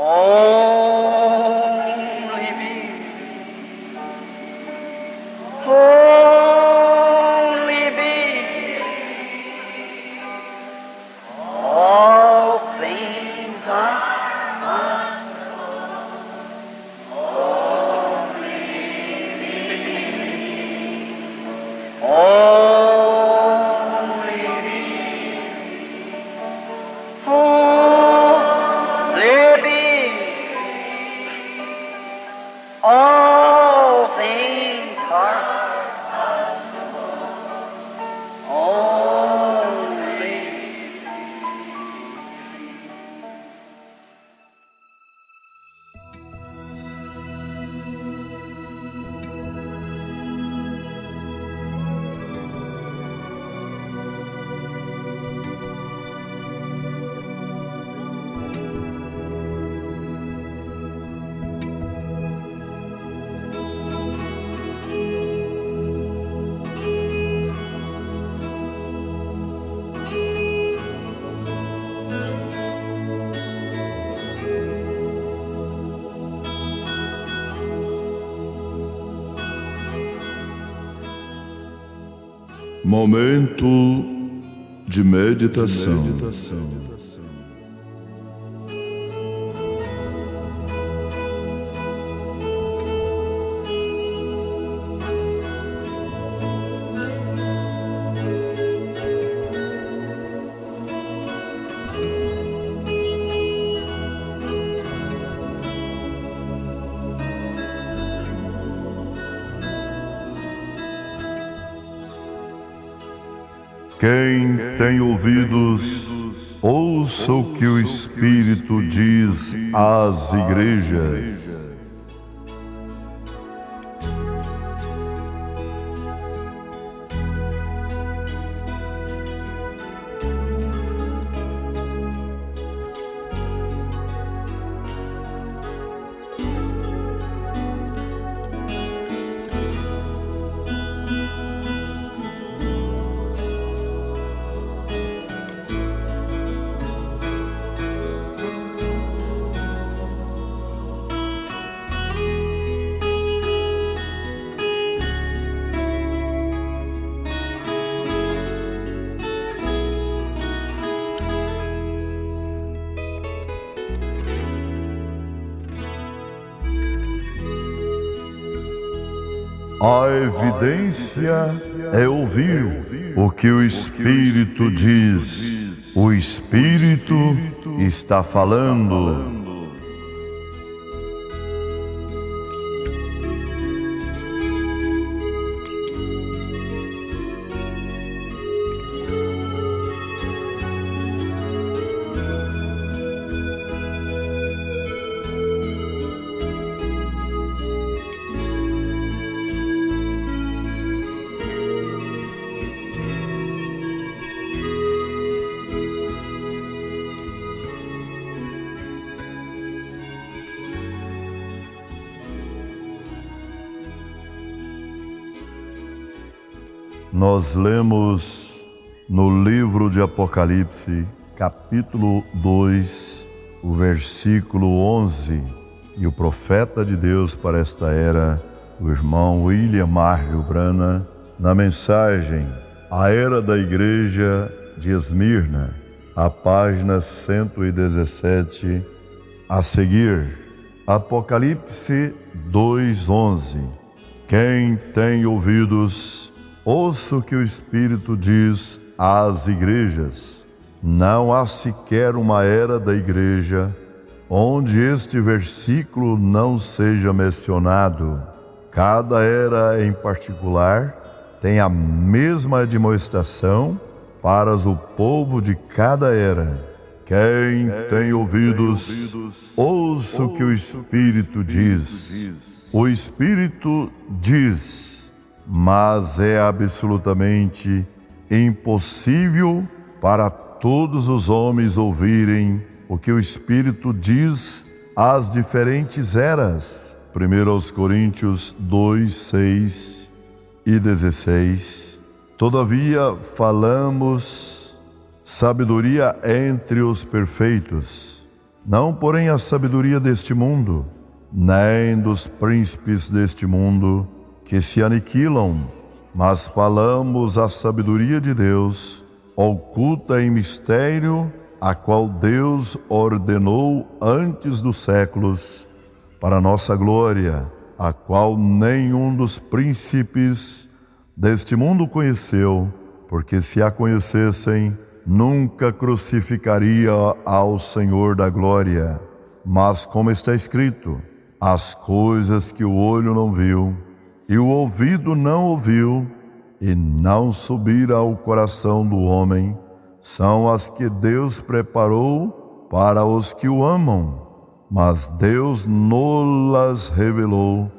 Only me. Only me. All things are only me. All things are only. Momento de meditação. Quem tem ouvidos, ouça o que o Espírito diz às igrejas. A evidência é ouvir o que o Espírito diz. O Espírito está falando. Nós lemos no livro de Apocalipse, capítulo 2, o versículo 11, e o profeta de Deus para esta era, o irmão William Marvel Branham, na mensagem A Era da Igreja de Esmirna, a página 117, a seguir, Apocalipse 2:11. Quem tem ouvidos, ouça o que o Espírito diz às igrejas. Não há sequer uma era da igreja onde este versículo não seja mencionado. Cada era em particular tem a mesma admoestação para o povo de cada era. Quem tem ouvidos, ouça o que o Espírito diz. O Espírito diz, mas é absolutamente impossível para todos os homens ouvirem o que o Espírito diz às diferentes eras. 1 Coríntios 2, 6 e 16. Todavia falamos sabedoria entre os perfeitos, não porém a sabedoria deste mundo, nem dos príncipes deste mundo, que se aniquilam, mas falamos a sabedoria de Deus, oculta em mistério, a qual Deus ordenou antes dos séculos, para nossa glória, a qual nenhum dos príncipes deste mundo conheceu, porque se a conhecessem, nunca crucificaria ao Senhor da glória. Mas como está escrito, as coisas que o olho não viu, e o ouvido não ouviu, e não subiram ao coração do homem, são as que Deus preparou para os que o amam. Mas Deus nos-las revelou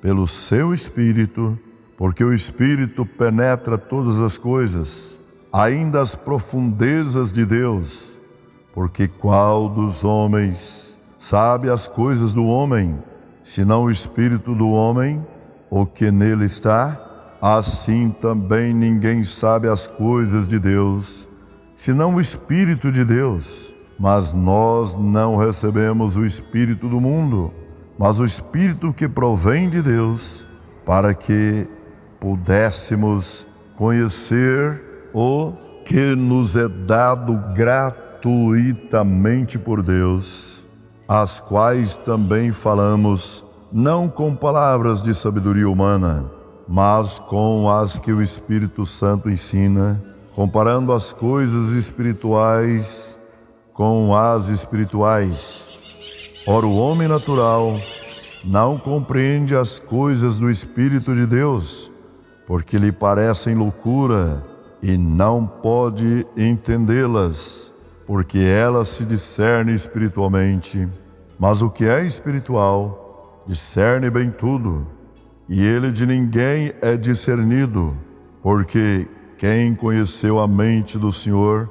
pelo seu Espírito, porque o Espírito penetra todas as coisas, ainda as profundezas de Deus. Porque qual dos homens sabe as coisas do homem, senão o Espírito do homem, o que nele está? Assim também ninguém sabe as coisas de Deus, senão o Espírito de Deus. Mas nós não recebemos o Espírito do mundo, mas o Espírito que provém de Deus, para que pudéssemos conhecer o que nos é dado gratuitamente por Deus, as quais também falamos, não com palavras de sabedoria humana, mas com as que o Espírito Santo ensina, comparando as coisas espirituais com as espirituais. Ora, o homem natural não compreende as coisas do Espírito de Deus, porque lhe parecem loucura, e não pode entendê-las, porque elas se discernem espiritualmente. Mas o que é espiritual discerne bem tudo, e ele de ninguém é discernido, porque quem conheceu a mente do Senhor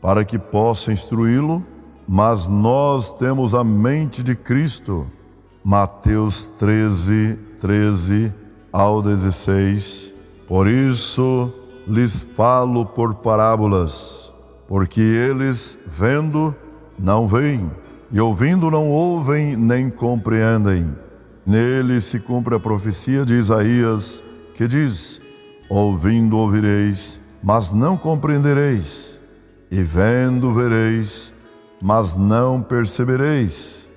para que possa instruí-lo? Mas nós temos a mente de Cristo. Mateus 13 ao 16. Por isso lhes falo por parábolas, porque eles, vendo, não veem, e ouvindo, não ouvem, nem compreendem. Nele se cumpre a profecia de Isaías, que diz: ouvindo ouvireis, mas não compreendereis, e vendo vereis, mas não percebereis,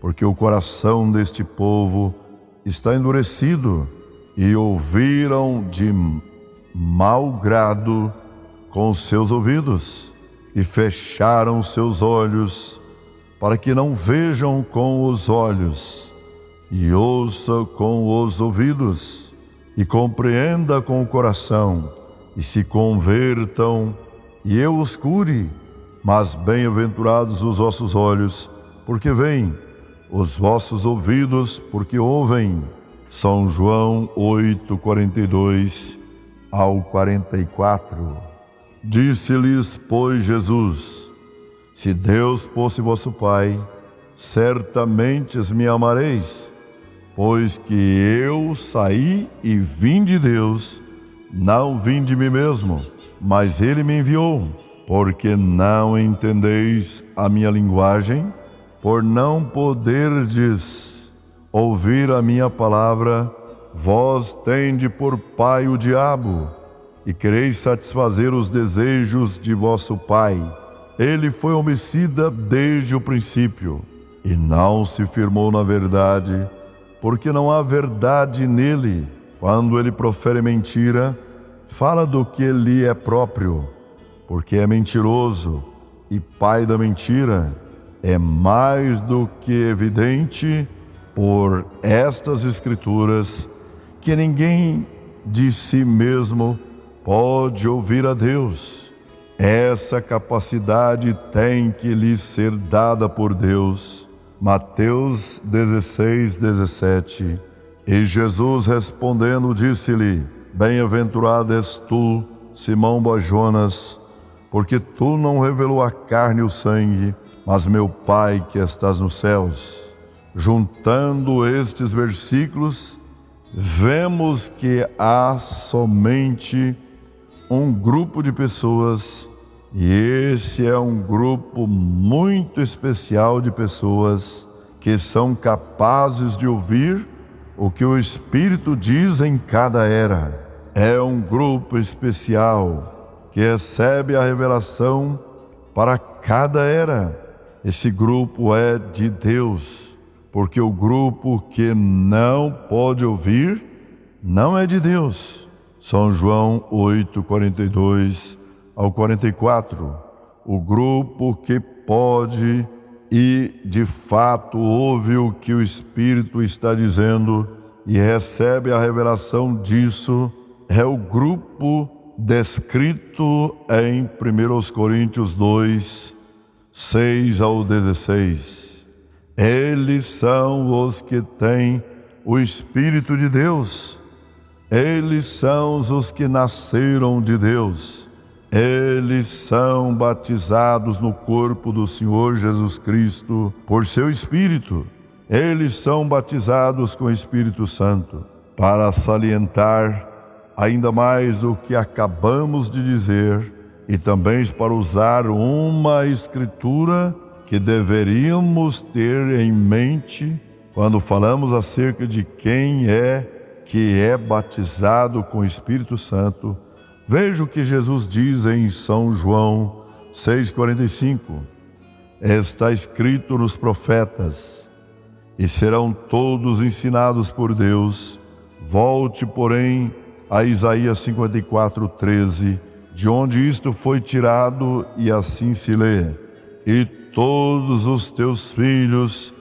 porque o coração deste povo está endurecido, e ouviram de mau grado com os seus ouvidos, e fecharam seus olhos, para que não vejam com os olhos, e ouçam com os ouvidos, e compreenda com o coração, e se convertam, e eu os cure. Mas bem-aventurados os vossos olhos, porque veem, os vossos ouvidos, porque ouvem. São João 8:42 ao 44. Disse-lhes, pois, Jesus: se Deus fosse vosso Pai, certamente me amareis, pois que eu saí e vim de Deus, não vim de mim mesmo, mas Ele me enviou. Porque não entendeis a minha linguagem, por não poderdes ouvir a minha palavra, vós tende por pai o diabo, e quereis satisfazer os desejos de vosso pai. Ele foi homicida desde o princípio, e não se firmou na verdade, porque não há verdade nele. Quando ele profere mentira, fala do que lhe é próprio, porque é mentiroso e pai da mentira. É mais do que evidente por estas Escrituras que ninguém de si mesmo pode ouvir a Deus. Essa capacidade tem que lhe ser dada por Deus. Mateus 16:17. E Jesus respondendo disse-lhe: bem-aventurado és tu, Simão Bar-Jonas, porque tu não revelou a carne e o sangue, mas meu Pai que estás nos céus. Juntando estes versículos, vemos que há somente um grupo de pessoas E esse é um grupo muito especial de pessoas que são capazes de ouvir o que o Espírito diz em cada era. É um grupo especial que recebe a revelação para cada era. Esse grupo é de Deus, porque o grupo que não pode ouvir não é de Deus. São João 8, 42 ao 44. O grupo que pode e de fato ouve o que o Espírito está dizendo e recebe a revelação disso é o grupo descrito em 1 Coríntios 2, 6 ao 16. Eles são os que têm o Espírito de Deus. Eles são os que nasceram de Deus. Eles são batizados no corpo do Senhor Jesus Cristo por seu Espírito. Eles são batizados com o Espírito Santo. Para salientar ainda mais o que acabamos de dizer e também para usar uma escritura que deveríamos ter em mente quando falamos acerca de quem é que é batizado com o Espírito Santo. Veja o que Jesus diz em São João 6,45. Está escrito nos profetas: e serão todos ensinados por Deus. Volte, porém, a Isaías 54:13, de onde isto foi tirado, e assim se lê: e todos os teus filhos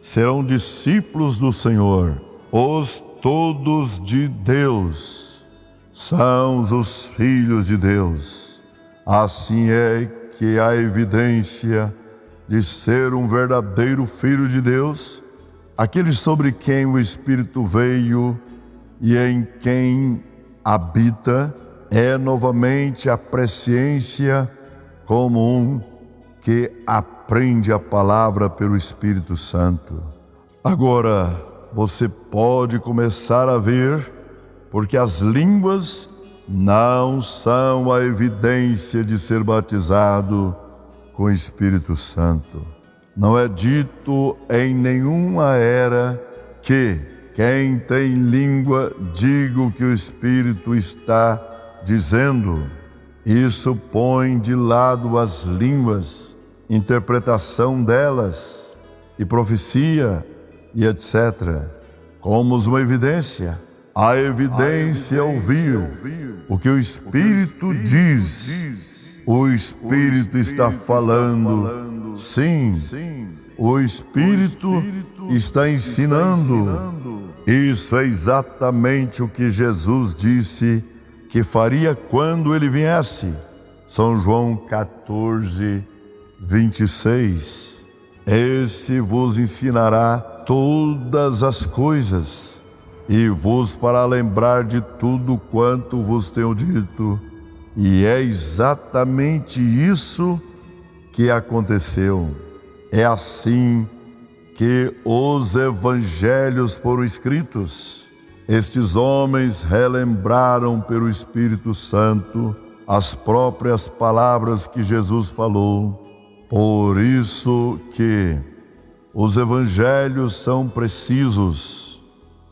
serão discípulos do Senhor. Os todos de Deus são os filhos de Deus. Assim é que a evidência de ser um verdadeiro filho de Deus, aquele sobre quem o Espírito veio e em quem habita, é novamente a presciência comum que aprende a palavra pelo Espírito Santo. Agora você pode começar a ver porque as línguas não são a evidência de ser batizado com o Espírito Santo. Não é dito em nenhuma era que quem tem língua diga o que o Espírito está dizendo. Isso põe de lado as línguas, interpretação delas e profecia e etc. como uma evidência. A evidência é ouvir o que o Espírito diz. O Espírito está falando. Sim, o Espírito está ensinando. Isso é exatamente o que Jesus disse que faria quando ele viesse. São João 14, 26. Esse vos ensinará todas as coisas e vos fará lembrar de tudo quanto vos tenho dito. E é exatamente isso que aconteceu. É assim que os evangelhos foram escritos. Estes homens relembraram pelo Espírito Santo as próprias palavras que Jesus falou. Por isso que os evangelhos são precisos.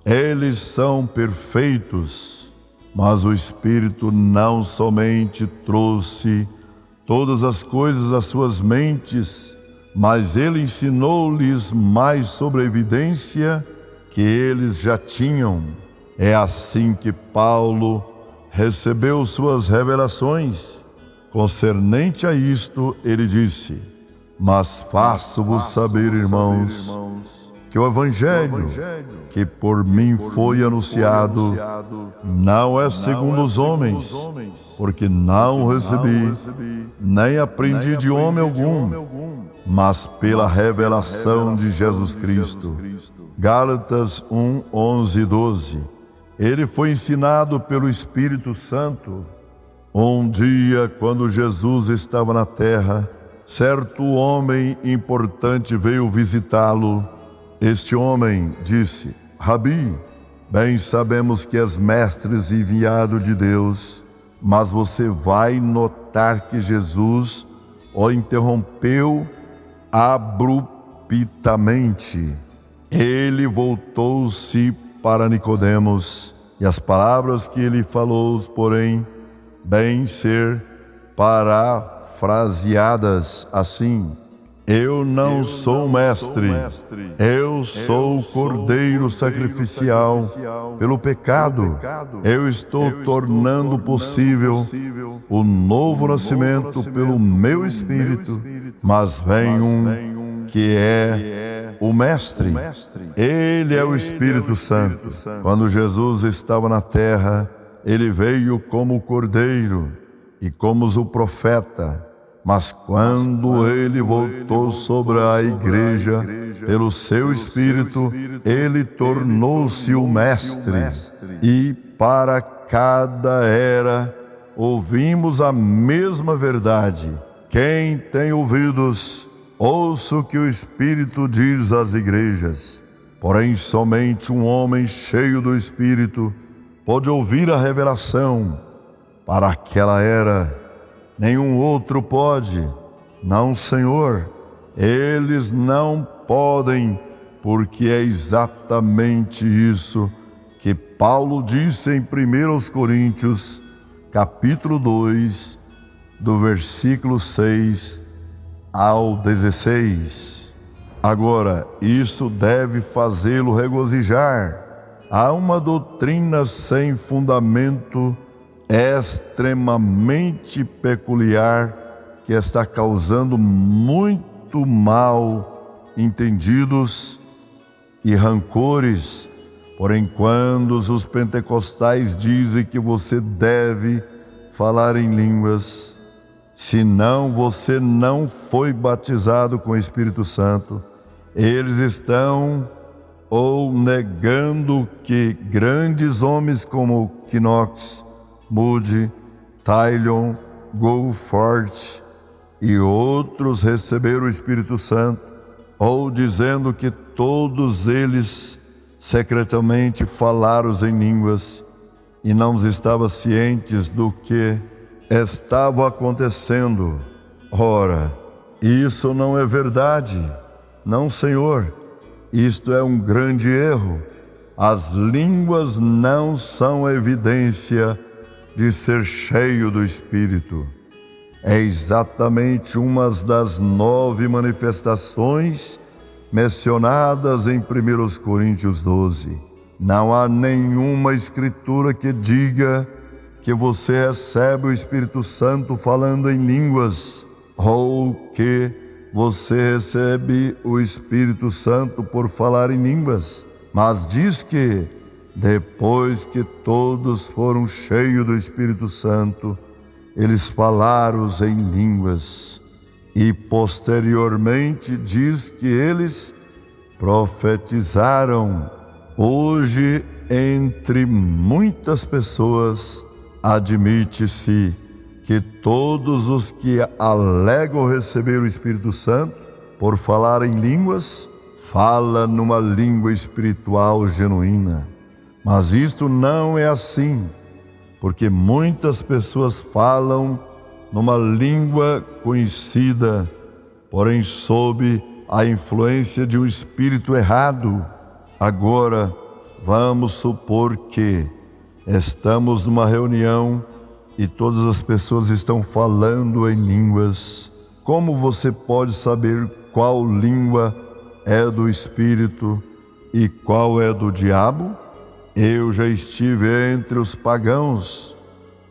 Eles são perfeitos, mas o Espírito não somente trouxe todas as coisas às suas mentes, mas ele ensinou-lhes mais sobre a evidência que eles já tinham. É assim que Paulo recebeu suas revelações. Concernente a isto, ele disse: mas faço-vos saber, irmãos, que o Evangelho que por mim foi anunciado não é segundo os homens, porque não recebi, nem aprendi de homem algum, mas pela revelação de Jesus Cristo. Gálatas 1, 11 e 12. Ele foi ensinado pelo Espírito Santo. Um dia, quando Jesus estava na terra, certo homem importante veio visitá-lo. Este homem disse: Rabi, bem sabemos que és mestre enviado de Deus, mas você vai notar notar que Jesus o interrompeu abruptamente. Ele voltou-se para Nicodemos, e as palavras que ele falou, porém, bem ser parafraseadas assim: eu não sou mestre, eu sou o cordeiro sacrificial pelo pecado. Eu estou tornando possível o novo nascimento pelo meu Espírito, mas vem um que é o Mestre. Ele é o Espírito Santo. Quando Jesus estava na terra, ele veio como o cordeiro e como o profeta. Mas quando ele voltou sobre a igreja, pelo seu Espírito, ele tornou-se o Mestre. E para cada era ouvimos a mesma verdade. Quem tem ouvidos, ouça o que o Espírito diz às igrejas. Porém, somente um homem cheio do Espírito pode ouvir a revelação. Para aquela era, nenhum outro pode. Não, Senhor, eles não podem, porque é exatamente isso que Paulo disse em 1 Coríntios, capítulo 2, do versículo 6 ao 16. Agora, isso deve fazê-lo regozijar. Há uma doutrina sem fundamento extremamente peculiar que está causando muito mal entendidos e rancores. Porém, quando os pentecostais dizem que você deve falar em línguas, senão você não foi batizado com o Espírito Santo, eles estão ou negando que grandes homens como Knox, Moody, Tylon, Goforth e outros receberam o Espírito Santo, ou dizendo que todos eles secretamente falaram em línguas e não estavam cientes do que estava acontecendo. Ora, isso não é verdade. Não, Senhor, isto é um grande erro. As línguas não são evidência de ser cheio do Espírito. É exatamente uma das 9 manifestações mencionadas em 1 Coríntios 12. Não há nenhuma escritura que diga que você recebe o Espírito Santo falando em línguas, ou que você recebe o Espírito Santo por falar em línguas, mas diz que depois que todos foram cheios do Espírito Santo, eles falaram em línguas, e posteriormente diz que eles profetizaram. Hoje, entre muitas pessoas, admite-se que todos os que alegam receber o Espírito Santo por falar em línguas, falam numa língua espiritual genuína. Mas isto não é assim, porque muitas pessoas falam numa língua conhecida, porém sob a influência de um espírito errado. Agora, vamos supor que estamos numa reunião e todas as pessoas estão falando em línguas. Como você pode saber qual língua é do Espírito e qual é do diabo? Eu já estive entre os pagãos,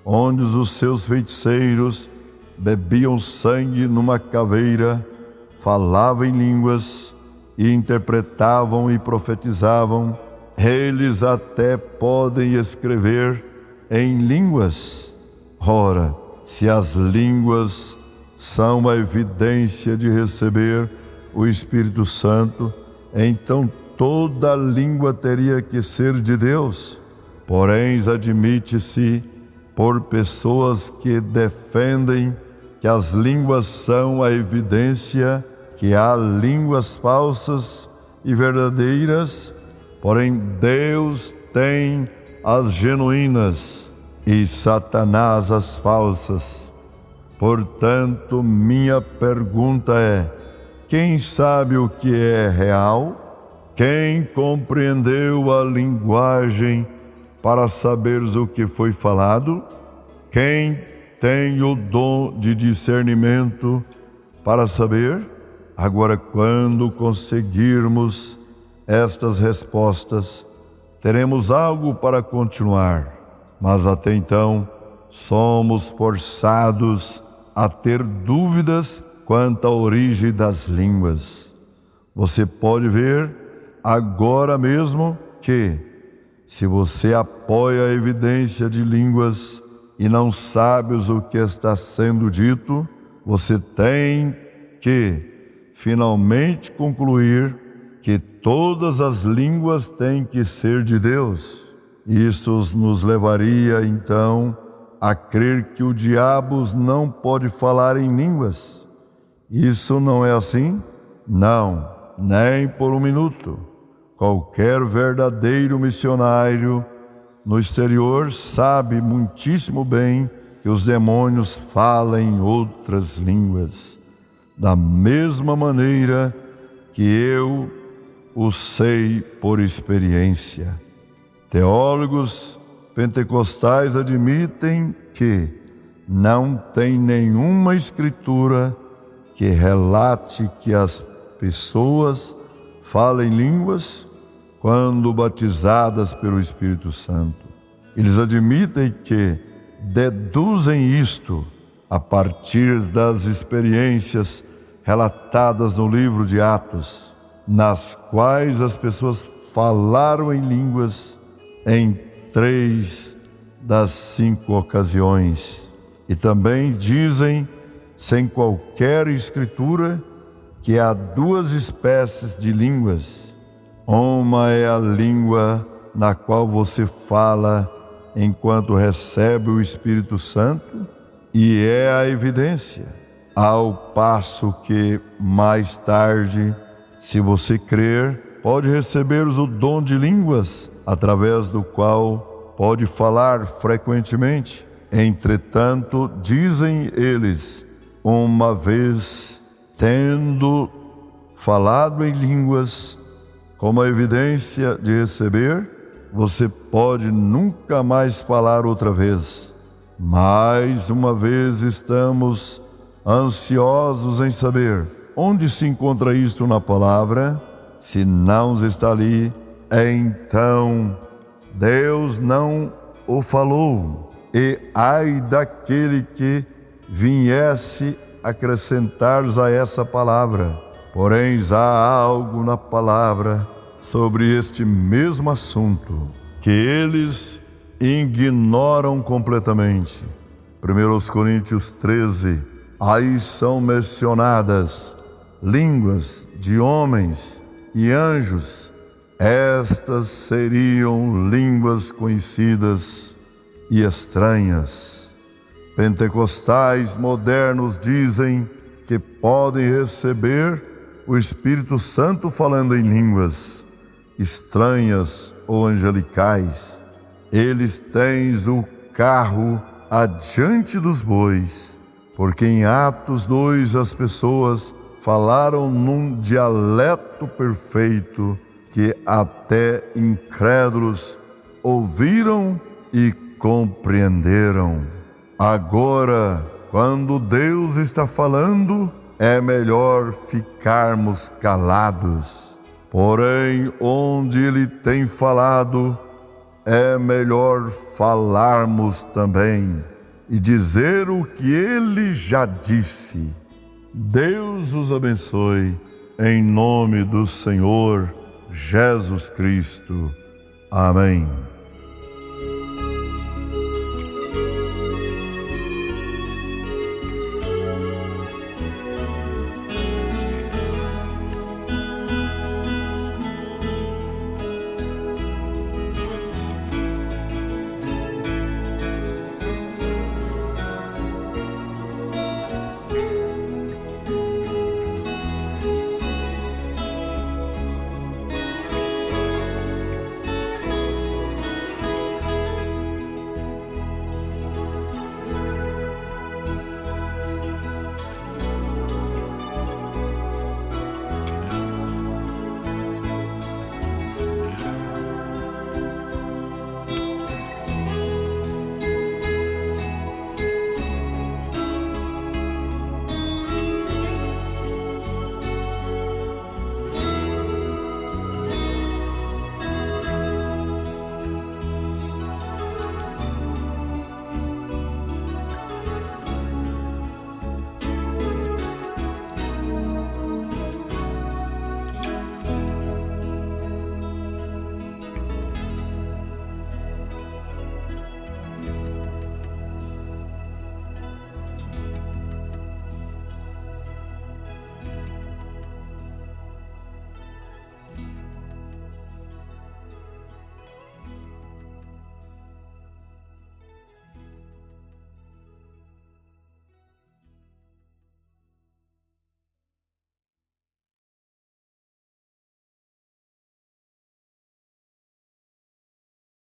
onde os seus feiticeiros bebiam sangue numa caveira, falavam em línguas e interpretavam e profetizavam. Eles até podem escrever em línguas. Ora, se as línguas são a evidência de receber o Espírito Santo, então toda língua teria que ser de Deus. Porém, admite-se por pessoas que defendem que as línguas são a evidência que há línguas falsas e verdadeiras, porém Deus tem as genuínas e Satanás as falsas. Portanto, minha pergunta é: quem sabe o que é real? Quem compreendeu a linguagem para saberes o que foi falado? Quem tem o dom de discernimento para saber? Agora, quando conseguirmos estas respostas, teremos algo para continuar. Mas até então, somos forçados a ter dúvidas quanto à origem das línguas. Você pode ver agora mesmo que, se você apoia a evidência de línguas e não sabes o que está sendo dito, você tem que finalmente concluir que todas as línguas têm que ser de Deus. Isso nos levaria então a crer que o diabo não pode falar em línguas. Isso não é assim? Não, nem por um minuto. Qualquer verdadeiro missionário no exterior sabe muitíssimo bem que os demônios falam em outras línguas, da mesma maneira que eu o sei por experiência. Teólogos pentecostais admitem que não tem nenhuma escritura que relate que as pessoas falem línguas quando batizadas pelo Espírito Santo. Eles admitem que deduzem isto a partir das experiências relatadas no livro de Atos, nas quais as pessoas falaram em línguas em 3 das 5 ocasiões. E também dizem, sem qualquer escritura, que há 2 espécies de línguas. Uma é a língua na qual você fala enquanto recebe o Espírito Santo, e é a evidência. Ao passo que, mais tarde, se você crer, pode receber o dom de línguas, através do qual pode falar frequentemente. Entretanto, dizem eles, uma vez tendo falado em línguas, como evidência de receber, você pode nunca mais falar outra vez. Mais uma vez estamos ansiosos em saber onde se encontra isto na palavra. Se não está ali, então Deus não o falou. E ai daquele que viesse acrescentar a essa palavra. Porém, há algo na palavra sobre este mesmo assunto que eles ignoram completamente. 1 Coríntios 13, aí são mencionadas línguas de homens e anjos. Estas seriam línguas conhecidas e estranhas. Pentecostais modernos dizem que podem receber o Espírito Santo falando em línguas estranhas ou angelicais. Eles têm o carro adiante dos bois, porque em Atos 2 as pessoas falaram num dialeto perfeito que até incrédulos ouviram e compreenderam. Agora, quando Deus está falando, é melhor ficarmos calados. Porém, onde Ele tem falado, é melhor falarmos também e dizer o que Ele já disse. Deus os abençoe, em nome do Senhor Jesus Cristo. Amém.